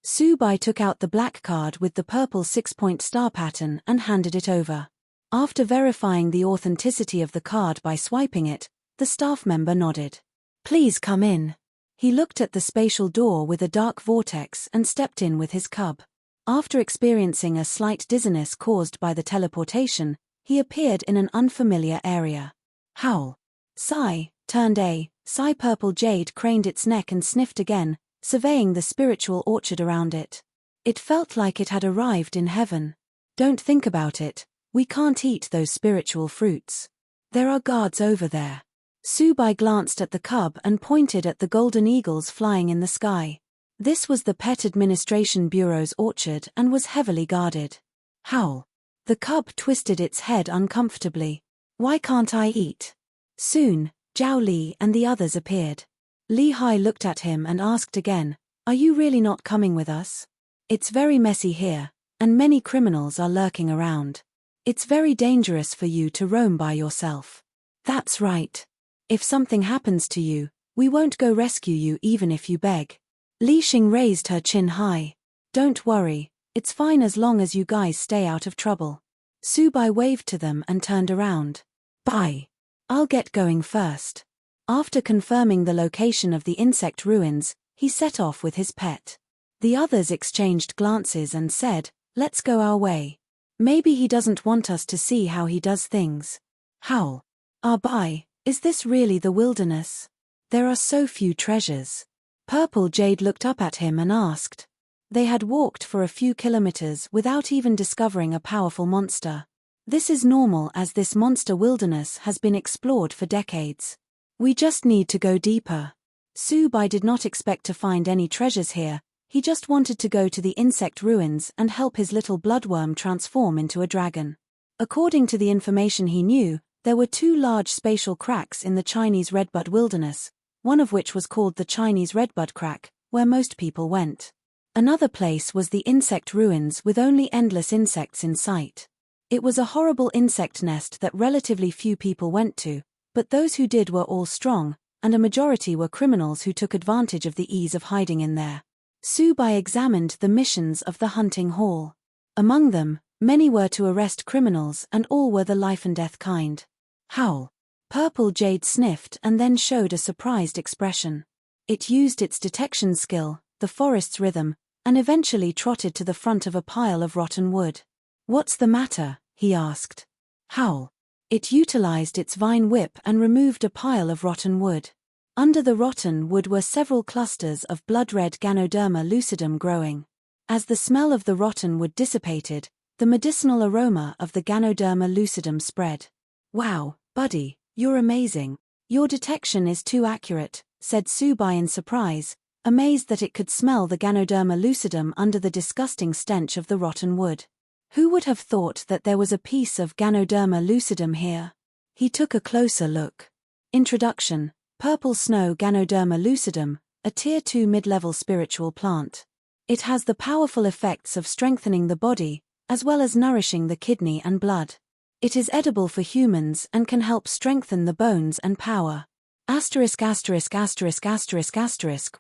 Subai took out the black card with the purple 6-point star pattern and handed it over. After verifying the authenticity of the card by swiping it, the staff member nodded. "Please come in." He looked at the spatial door with a dark vortex and stepped in with his cub. After experiencing a slight dizziness caused by the teleportation, he appeared in an unfamiliar area. Howl. Sigh, turned A. Sigh. Purple jade craned its neck and sniffed again, surveying the spiritual orchard around it. It felt like it had arrived in heaven. "Don't think about it, we can't eat those spiritual fruits. There are guards over there." Subai glanced at the cub and pointed at the golden eagles flying in the sky. This was the Pet Administration Bureau's orchard and was heavily guarded. Howl. The cub twisted its head uncomfortably. "Why can't I eat?" Soon, Zhao Li and the others appeared. Li Hai looked at him and asked again, "Are you really not coming with us? It's very messy here, and many criminals are lurking around. It's very dangerous for you to roam by yourself." "That's right. If something happens to you, we won't go rescue you even if you beg." Li Xing raised her chin high. "Don't worry, it's fine as long as you guys stay out of trouble." Subai waved to them and turned around. "Bye. I'll get going first." After confirming the location of the insect ruins, he set off with his pet. The others exchanged glances and said, "Let's go our way. Maybe he doesn't want us to see how he does things." Howl. "Bye. Is this really the wilderness? There are so few treasures." Purple Jade looked up at him and asked. They had walked for a few kilometers without even discovering a powerful monster. This is normal as this monster wilderness has been explored for decades. "We just need to go deeper." Subai did not expect to find any treasures here, he just wanted to go to the insect ruins and help his little bloodworm transform into a dragon. According to the information he knew, there were 2 large spatial cracks in the Chinese Redbud Wilderness, one of which was called the Chinese Redbud Crack, where most people went. Another place was the insect ruins with only endless insects in sight. It was a horrible insect nest that relatively few people went to, but those who did were all strong, and a majority were criminals who took advantage of the ease of hiding in there. Subai examined the missions of the hunting hall. Among them, many were to arrest criminals and all were the life and death kind. Howl. Purple Jade sniffed and then showed a surprised expression. It used its detection skill, the forest's rhythm, and eventually trotted to the front of a pile of rotten wood. "What's the matter?" he asked. Howl. It utilized its vine whip and removed a pile of rotten wood. Under the rotten wood were several clusters of blood-red Ganoderma lucidum growing. As the smell of the rotten wood dissipated, the medicinal aroma of the Ganoderma lucidum spread. "Wow, buddy, you're amazing. Your detection is too accurate," said Subai in surprise, amazed that it could smell the Ganoderma lucidum under the disgusting stench of the rotten wood. Who would have thought that there was a piece of Ganoderma lucidum here? He took a closer look. Introduction: Purple Snow Ganoderma lucidum, a Tier 2 mid-level spiritual plant. It has the powerful effects of strengthening the body, as well as nourishing the kidney and blood. It is edible for humans and can help strengthen the bones and power. **********,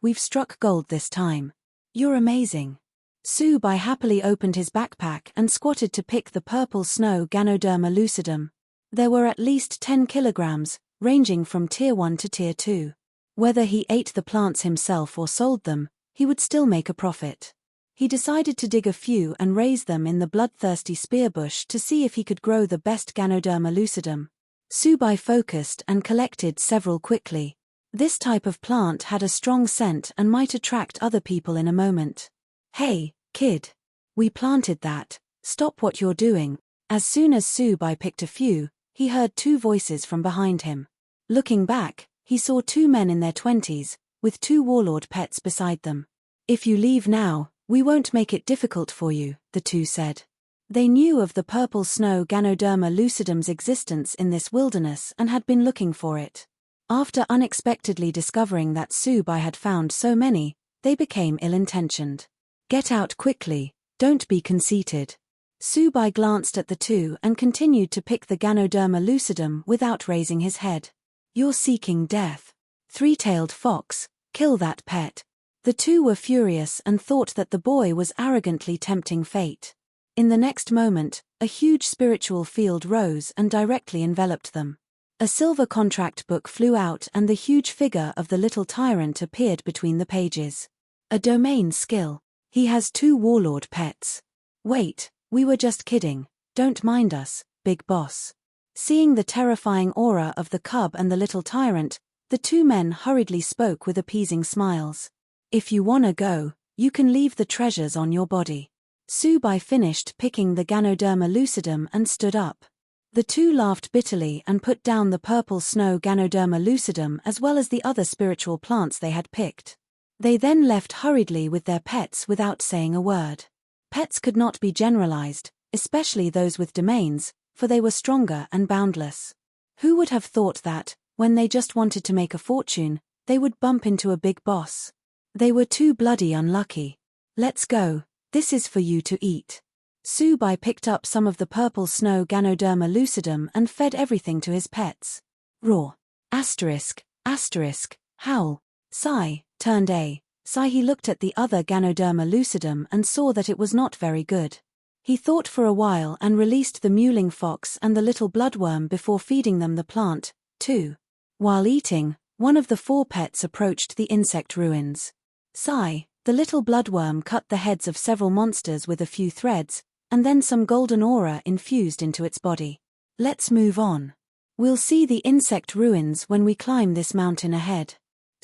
we've struck gold this time. You're amazing. Subai happily opened his backpack and squatted to pick the purple snow Ganoderma lucidum. There were at least 10 kilograms, ranging from Tier 1 to Tier 2. Whether he ate the plants himself or sold them, he would still make a profit. He decided to dig a few and raise them in the bloodthirsty spear bush to see if he could grow the best Ganoderma lucidum. Subai focused and collected several quickly. This type of plant had a strong scent and might attract other people in a moment. "Hey, kid. We planted that. Stop what you're doing." As soon as Subai picked a few, he heard 2 voices from behind him. Looking back, he saw 2 men in their 20s, with 2 warlord pets beside them. "If you leave now, we won't make it difficult for you," the 2 said. They knew of the purple snow Ganoderma lucidum's existence in this wilderness and had been looking for it. After unexpectedly discovering that Subai had found so many, they became ill-intentioned. "Get out quickly, don't be conceited." Subai glanced at the 2 and continued to pick the Ganoderma lucidum without raising his head. "You're seeking death. 3-tailed fox, kill that pet." The two were furious and thought that the boy was arrogantly tempting fate. In the next moment, a huge spiritual field rose and directly enveloped them. A silver contract book flew out and the huge figure of the little tyrant appeared between the pages. A domain skill. He has 2 warlord pets. Wait, we were just kidding. Don't mind us, big boss. Seeing the terrifying aura of the cub and the little tyrant, the 2 men hurriedly spoke with appeasing smiles. If you wanna go, you can leave the treasures on your body. Subai finished picking the Ganoderma lucidum and stood up. The 2 laughed bitterly and put down the purple snow Ganoderma lucidum as well as the other spiritual plants they had picked. They then left hurriedly with their pets without saying a word. Pets could not be generalized, especially those with domains, for they were stronger and boundless. Who would have thought that, when they just wanted to make a fortune, they would bump into a big boss? They were too bloody unlucky. Let's go, this is for you to eat. Subai picked up some of the purple snow Ganoderma lucidum and fed everything to his pets. Roar. Asterisk, asterisk, howl. Sigh, turned a. Sigh. He looked at the other Ganoderma lucidum and saw that it was not very good. He thought for a while and released the mewling fox and the little bloodworm before feeding them the plant, too. While eating, one of the 4 pets approached the insect ruins. Sigh. The little bloodworm cut the heads of several monsters with a few threads, and then some golden aura infused into its body. Let's move on. We'll see the insect ruins when we climb this mountain ahead.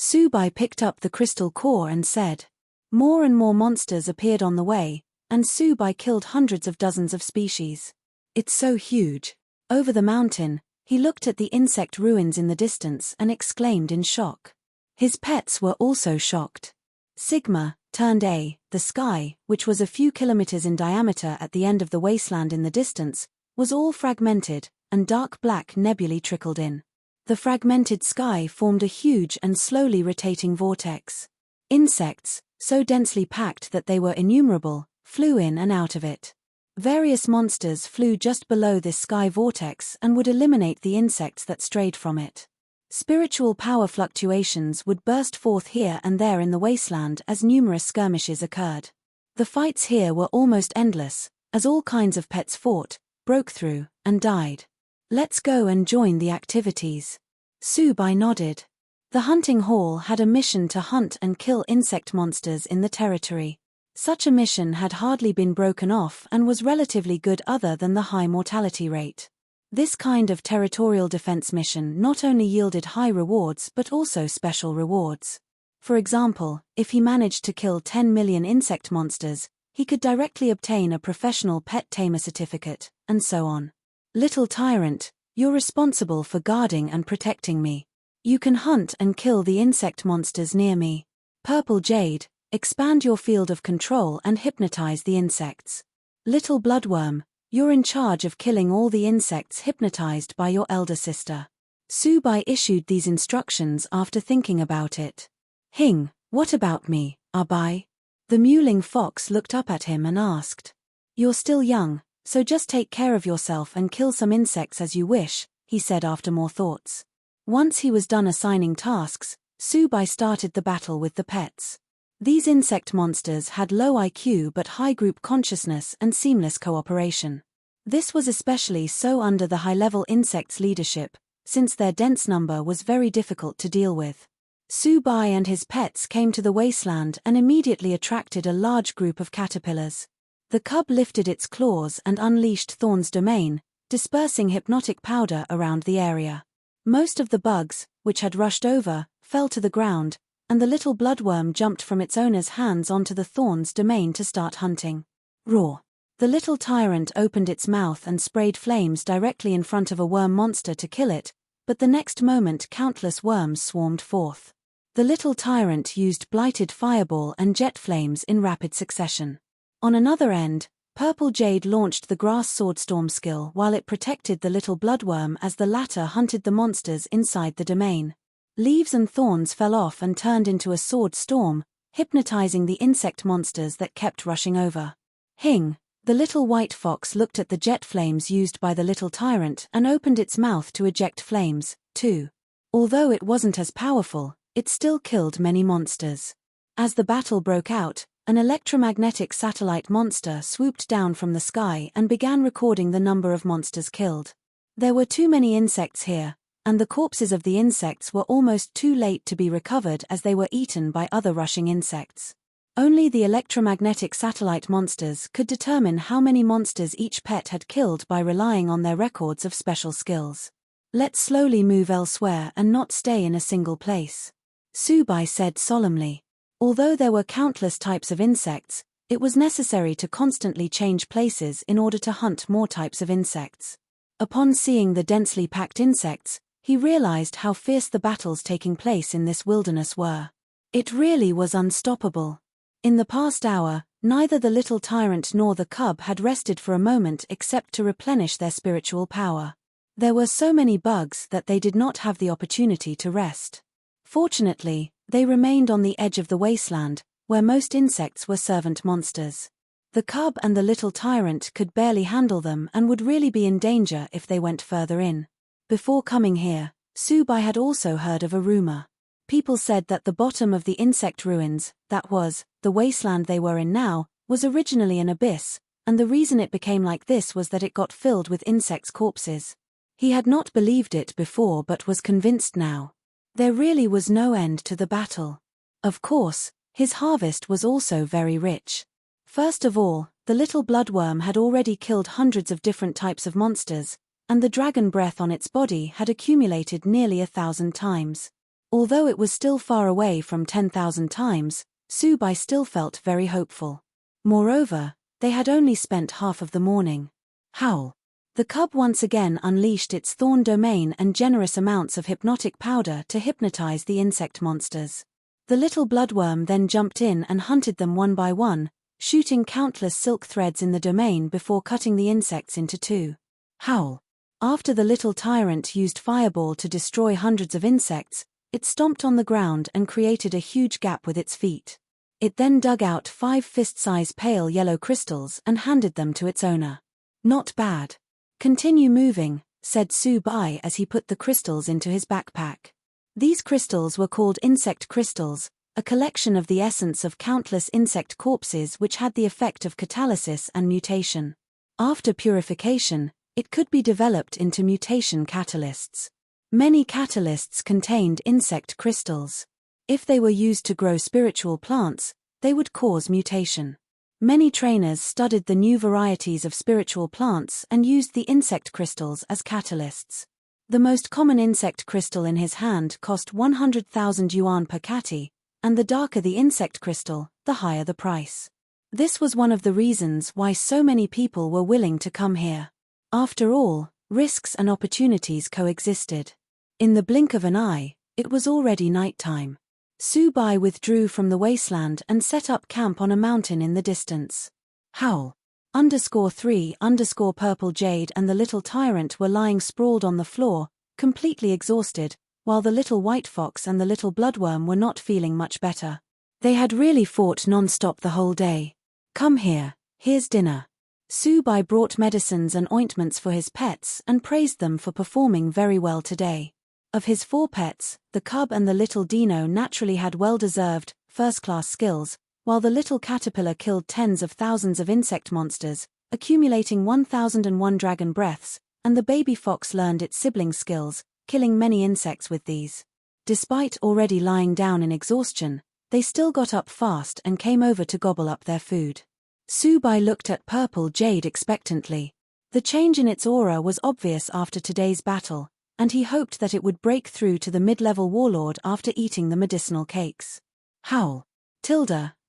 Subai picked up the crystal core and said. More and more monsters appeared on the way, and Subai killed hundreds of dozens of species. It's so huge. Over the mountain, he looked at the insect ruins in the distance and exclaimed in shock. His pets were also shocked. Sigma turned a. The sky, which was a few kilometers in diameter at the end of the wasteland in the distance, was all fragmented, and dark black nebulae trickled in. The fragmented sky formed a huge and slowly rotating vortex. Insects, so densely packed that they were innumerable, flew in and out of it. Various monsters flew just below this sky vortex and would eliminate the insects that strayed from it. Spiritual power fluctuations would burst forth here and there in the wasteland as numerous skirmishes occurred. The fights here were almost endless, as all kinds of pets fought, broke through, and died. Let's go and join the activities. Subai nodded. The hunting hall had a mission to hunt and kill insect monsters in the territory. Such a mission had hardly been broken off and was relatively good other than the high mortality rate. This kind of territorial defense mission not only yielded high rewards but also special rewards. For example, if he managed to kill 10 million insect monsters, he could directly obtain a professional Pet Tamer certificate, and so on. Little tyrant, you're responsible for guarding and protecting me. You can hunt and kill the insect monsters near me. Purple Jade, expand your field of control and hypnotize the insects. Little bloodworm, you're in charge of killing all the insects hypnotized by your elder sister. Subai issued these instructions after thinking about it. Hing, what about me, Abai? The mewling fox looked up at him and asked. You're still young, so just take care of yourself and kill some insects as you wish, he said after more thoughts. Once he was done assigning tasks, Subai started the battle with the pets. These insect monsters had low IQ but high group consciousness and seamless cooperation. This was especially so under the high-level insects' leadership, since their dense number was very difficult to deal with. Subai and his pets came to the wasteland and immediately attracted a large group of caterpillars. The cub lifted its claws and unleashed Thorn's domain, dispersing hypnotic powder around the area. Most of the bugs, which had rushed over, fell to the ground, and the little bloodworm jumped from its owner's hands onto the Thorn's domain to start hunting. Roar. The little tyrant opened its mouth and sprayed flames directly in front of a worm monster to kill it, but the next moment countless worms swarmed forth. The little tyrant used blighted fireball and jet flames in rapid succession. On another end, Purple Jade launched the grass sword storm skill while it protected the little bloodworm as the latter hunted the monsters inside the domain. Leaves and thorns fell off and turned into a sword storm, hypnotizing the insect monsters that kept rushing over. Hing, the little white fox looked at the jet flames used by the little tyrant and opened its mouth to eject flames, too. Although it wasn't as powerful, it still killed many monsters. As the battle broke out, an electromagnetic satellite monster swooped down from the sky and began recording the number of monsters killed. There were too many insects here, and the corpses of the insects were almost too late to be recovered as they were eaten by other rushing insects. Only the electromagnetic satellite monsters could determine how many monsters each pet had killed by relying on their records of special skills. Let's slowly move elsewhere and not stay in a single place, Subai said solemnly. Although there were countless types of insects, it was necessary to constantly change places in order to hunt more types of insects. Upon seeing the densely packed insects, he realized how fierce the battles taking place in this wilderness were. It really was unstoppable. In the past hour, neither the little tyrant nor the cub had rested for a moment except to replenish their spiritual power. There were so many bugs that they did not have the opportunity to rest. Fortunately, they remained on the edge of the wasteland, where most insects were servant monsters. The cub and the little tyrant could barely handle them and would really be in danger if they went further in. Before coming here, Subai had also heard of a rumor. People said that the bottom of the insect ruins, that was, the wasteland they were in now, was originally an abyss, and the reason it became like this was that it got filled with insects' corpses. He had not believed it before but was convinced now. There really was no end to the battle. Of course, his harvest was also very rich. First of all, the little bloodworm had already killed hundreds of different types of monsters, and the dragon breath on its body had accumulated nearly 1,000 times. Although it was still far away from 10,000 times, Subai still felt very hopeful. Moreover, they had only spent half of the morning. Howl. The cub once again unleashed its thorn domain and generous amounts of hypnotic powder to hypnotize the insect monsters. The little bloodworm then jumped in and hunted them one by one, shooting countless silk threads in the domain before cutting the insects into two. Howl. After the little tyrant used fireball to destroy hundreds of insects, it stomped on the ground and created a huge gap with its feet. It then dug out 5 fist-size pale yellow crystals and handed them to its owner. Not bad. Continue moving, said Subai as he put the crystals into his backpack. These crystals were called insect crystals, a collection of the essence of countless insect corpses which had the effect of catalysis and mutation. After purification, it could be developed into mutation catalysts. Many catalysts contained insect crystals. If they were used to grow spiritual plants, they would cause mutation. Many trainers studied the new varieties of spiritual plants and used the insect crystals as catalysts. The most common insect crystal in his hand cost 100,000 yuan per catty, and the darker the insect crystal, the higher the price. This was one of the reasons why so many people were willing to come here. After all, risks and opportunities coexisted. In the blink of an eye, it was already nighttime. Subai withdrew from the wasteland and set up camp on a mountain in the distance. Howl. _3_ Purple Jade and the little tyrant were lying sprawled on the floor, completely exhausted, while the little white fox and the little bloodworm were not feeling much better. They had really fought non-stop the whole day. Come here, here's dinner. Subai brought medicines and ointments for his pets and praised them for performing very well today. Of his 4 pets, the cub and the little dino naturally had well-deserved, first-class skills, while the little caterpillar killed tens of thousands of insect monsters, accumulating 1,001 dragon breaths, and the baby fox learned its sibling skills, killing many insects with these. Despite already lying down in exhaustion, they still got up fast and came over to gobble up their food. Subai looked at Purple Jade expectantly. The change in its aura was obvious after today's battle, and he hoped that it would break through to the mid-level warlord after eating the medicinal cakes. Howl.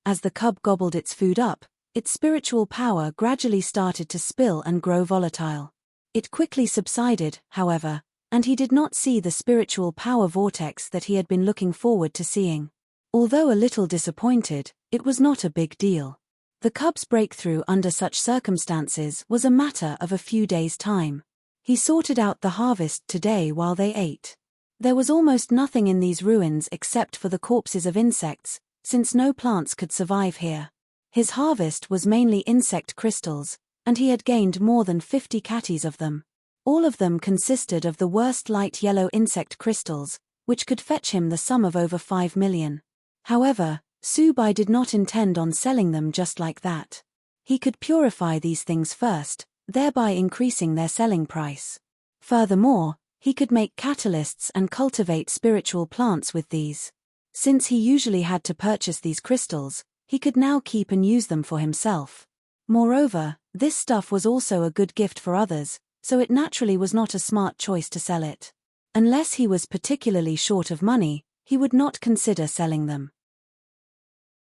As the cub gobbled its food up, its spiritual power gradually started to spill and grow volatile. It quickly subsided, however, and he did not see the spiritual power vortex that he had been looking forward to seeing. Although a little disappointed, it was not a big deal. The cub's breakthrough under such circumstances was a matter of a few days' time. He sorted out the harvest today while they ate. There was almost nothing in these ruins except for the corpses of insects, since no plants could survive here. His harvest was mainly insect crystals, and he had gained more than 50 catties of them. All of them consisted of the worst light yellow insect crystals, which could fetch him the sum of over 5 million. However, Subai did not intend on selling them just like that. He could purify these things first, thereby increasing their selling price. Furthermore, he could make catalysts and cultivate spiritual plants with these. Since he usually had to purchase these crystals, he could now keep and use them for himself. Moreover, this stuff was also a good gift for others, so it naturally was not a smart choice to sell it. Unless he was particularly short of money, he would not consider selling them.